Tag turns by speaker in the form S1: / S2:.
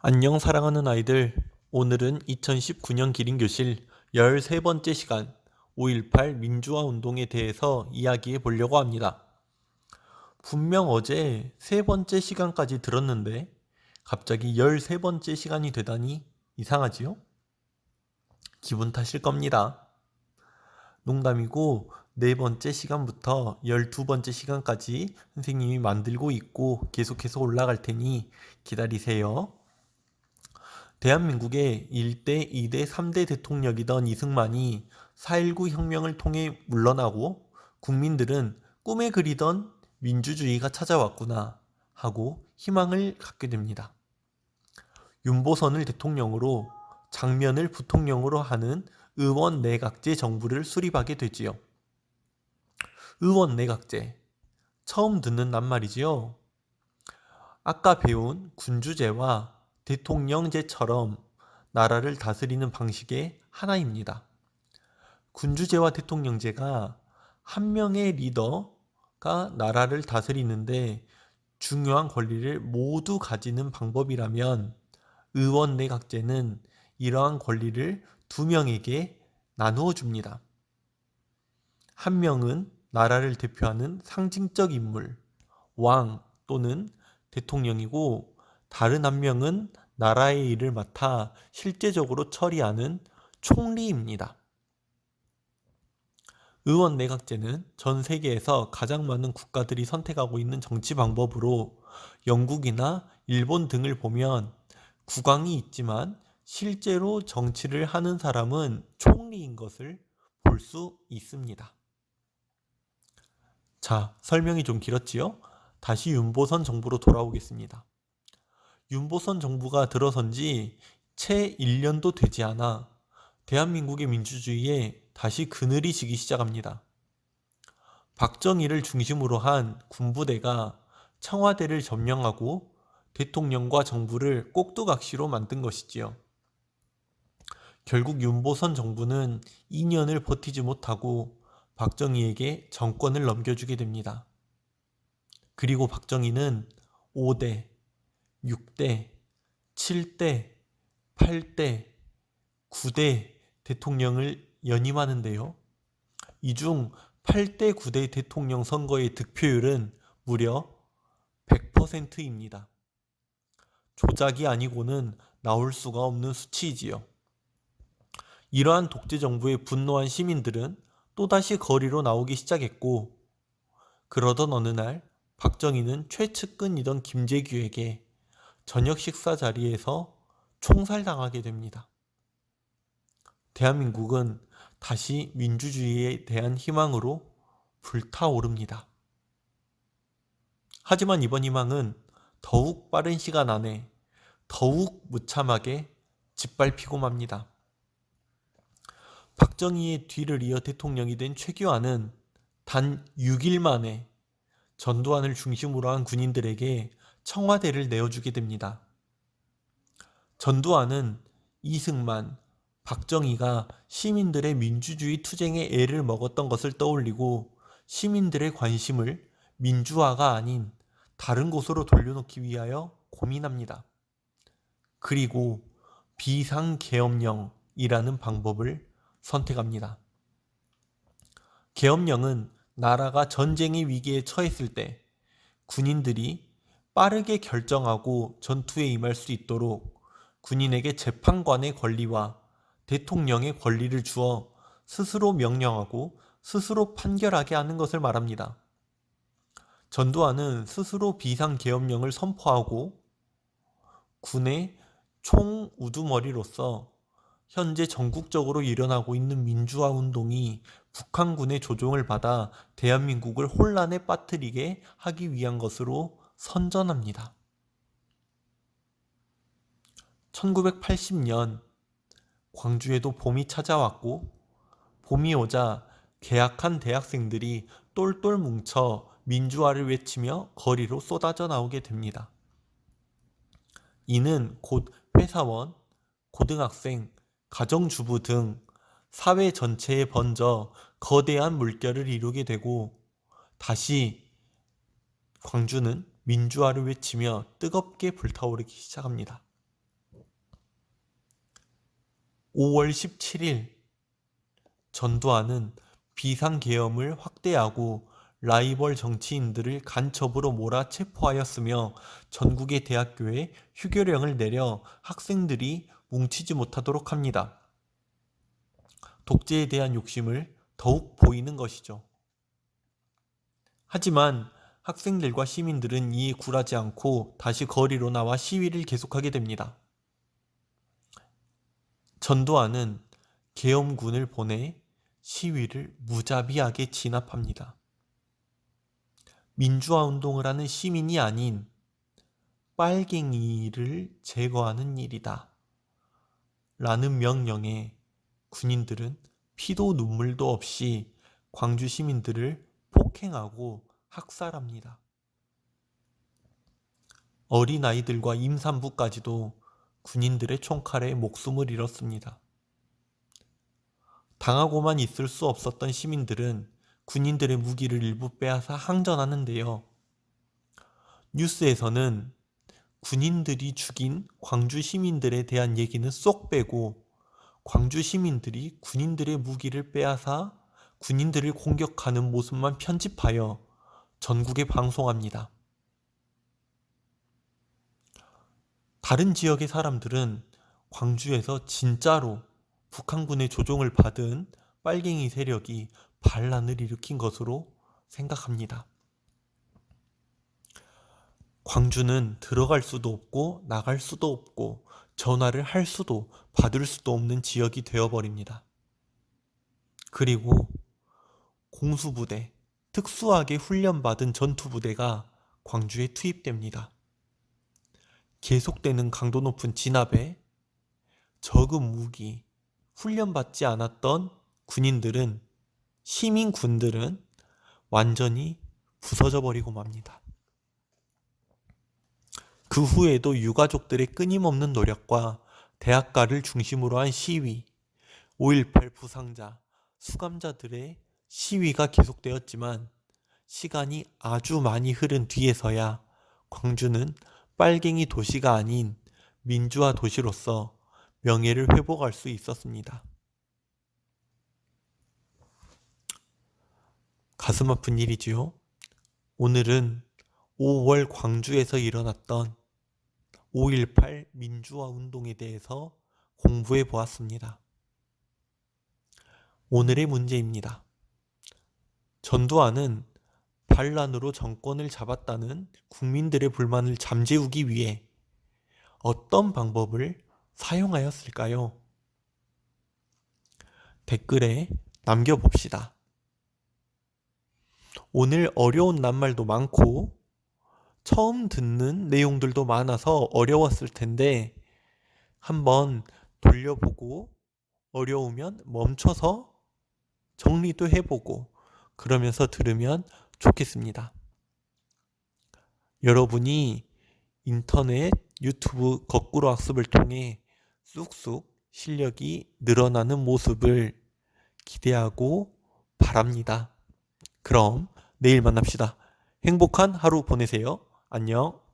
S1: 안녕 사랑하는 아이들. 오늘은 2019년 기린교실 13번째 시간 5.18 민주화 운동에 대해서 이야기해 보려고 합니다. 분명 어제 세 번째 시간까지 들었는데 갑자기 13번째 시간이 되다니 이상하지요? 기분 탓일 겁니다. 농담이고 네 번째 시간부터 12번째 시간까지 선생님이 만들고 있고 계속해서 올라갈 테니 기다리세요. 대한민국의 1대, 2대, 3대 대통령이던 이승만이 4.19 혁명을 통해 물러나고 국민들은 꿈에 그리던 민주주의가 찾아왔구나 하고 희망을 갖게 됩니다. 윤보선을 대통령으로 장면을 부통령으로 하는 의원 내각제 정부를 수립하게 되지요. 의원 내각제, 처음 듣는 낱말이지요. 아까 배운 군주제와 대통령제처럼 나라를 다스리는 방식의 하나입니다. 군주제와 대통령제가 한 명의 리더가 나라를 다스리는데 중요한 권리를 모두 가지는 방법이라면 의원 내각제는 이러한 권리를 두 명에게 나누어 줍니다. 한 명은 나라를 대표하는 상징적 인물, 왕 또는 대통령이고 다른 한 명은 나라의 일을 맡아 실제적으로 처리하는 총리입니다. 의원 내각제는 전 세계에서 가장 많은 국가들이 선택하고 있는 정치 방법으로 영국이나 일본 등을 보면 국왕이 있지만 실제로 정치를 하는 사람은 총리인 것을 볼 수 있습니다. 자, 설명이 좀 길었지요? 다시 윤보선 정부로 돌아오겠습니다. 윤보선 정부가 들어선 지 채 1년도 되지 않아 대한민국의 민주주의에 다시 그늘이 지기 시작합니다. 박정희를 중심으로 한 군부대가 청와대를 점령하고 대통령과 정부를 꼭두각시로 만든 것이지요. 결국 윤보선 정부는 2년을 버티지 못하고 박정희에게 정권을 넘겨주게 됩니다. 그리고 박정희는 5대, 6대, 7대, 8대, 9대 대통령을 연임하는데요. 이 중 8대 9대 대통령 선거의 득표율은 무려 100%입니다. 조작이 아니고는 나올 수가 없는 수치이지요. 이러한 독재 정부에 분노한 시민들은 또다시 거리로 나오기 시작했고, 그러던 어느 날 박정희는 최측근이던 김재규에게 저녁 식사 자리에서 총살당하게 됩니다. 대한민국은 다시 민주주의에 대한 희망으로 불타오릅니다. 하지만 이번 희망은 더욱 빠른 시간 안에 더욱 무참하게 짓밟히고 맙니다. 박정희의 뒤를 이어 대통령이 된 최규하는 단 6일 만에 전두환을 중심으로 한 군인들에게 청와대를 내어주게 됩니다. 전두환은 이승만, 박정희가 시민들의 민주주의 투쟁에 애를 먹었던 것을 떠올리고 시민들의 관심을 민주화가 아닌 다른 곳으로 돌려놓기 위하여 고민합니다. 그리고 비상계엄령이라는 방법을 선택합니다. 계엄령은 나라가 전쟁의 위기에 처했을 때 군인들이 빠르게 결정하고 전투에 임할 수 있도록 군인에게 재판관의 권리와 대통령의 권리를 주어 스스로 명령하고 스스로 판결하게 하는 것을 말합니다. 전두환은 스스로 비상계엄령을 선포하고 군의 총우두머리로서 현재 전국적으로 일어나고 있는 민주화 운동이 북한군의 조종을 받아 대한민국을 혼란에 빠뜨리게 하기 위한 것으로 선전합니다. 1980년 광주에도 봄이 찾아왔고 봄이 오자 개학한 대학생들이 똘똘 뭉쳐 민주화를 외치며 거리로 쏟아져 나오게 됩니다. 이는 곧 회사원, 고등학생, 가정주부 등 사회 전체에 번져 거대한 물결을 이루게 되고 다시 광주는 민주화를 외치며 뜨겁게 불타오르기 시작합니다. 5월 17일 전두환은 비상계엄을 확대하고 라이벌 정치인들을 간첩으로 몰아 체포하였으며 전국의 대학교에 휴교령을 내려 학생들이 뭉치지 못하도록 합니다. 독재에 대한 욕심을 더욱 보이는 것이죠. 하지만 학생들과 시민들은 이에 굴하지 않고 다시 거리로 나와 시위를 계속하게 됩니다. 전두환은 계엄군을 보내 시위를 무자비하게 진압합니다. 민주화 운동을 하는 시민이 아닌 빨갱이를 제거하는 일이다 라는 명령에 군인들은 피도 눈물도 없이 광주 시민들을 폭행하고 학살합니다. 어린아이들과 임산부까지도 군인들의 총칼에 목숨을 잃었습니다. 당하고만 있을 수 없었던 시민들은 군인들의 무기를 일부 빼앗아 항전하는데요. 뉴스에서는 군인들이 죽인 광주 시민들에 대한 얘기는 쏙 빼고 광주 시민들이 군인들의 무기를 빼앗아 군인들을 공격하는 모습만 편집하여 전국에 방송합니다. 다른 지역의 사람들은 광주에서 진짜로 북한군의 조종을 받은 빨갱이 세력이 반란을 일으킨 것으로 생각합니다. 광주는 들어갈 수도 없고 나갈 수도 없고 전화를 할 수도 받을 수도 없는 지역이 되어버립니다. 그리고 공수부대, 특수하게 훈련받은 전투부대가 광주에 투입됩니다. 계속되는 강도 높은 진압에 적은 무기, 훈련받지 않았던 군인들은, 시민군들은 완전히 부서져 버리고 맙니다. 그 후에도 유가족들의 끊임없는 노력과 대학가를 중심으로 한 시위, 5.18 부상자, 수감자들의 시위가 계속되었지만 시간이 아주 많이 흐른 뒤에서야 광주는 빨갱이 도시가 아닌 민주화 도시로서 명예를 회복할 수 있었습니다. 가슴 아픈 일이지요. 오늘은 5월 광주에서 일어났던 5.18 민주화 운동에 대해서 공부해 보았습니다. 오늘의 문제입니다. 전두환은 반란으로 정권을 잡았다는 국민들의 불만을 잠재우기 위해 어떤 방법을 사용하였을까요? 댓글에 남겨봅시다. 오늘 어려운 낱말도 많고 처음 듣는 내용들도 많아서 어려웠을 텐데 한번 돌려보고 어려우면 멈춰서 정리도 해보고 그러면서 들으면 좋겠습니다. 여러분이 인터넷, 유튜브 거꾸로 학습을 통해 쑥쑥 실력이 늘어나는 모습을 기대하고 바랍니다. 그럼 내일 만납시다. 행복한 하루 보내세요. 안녕.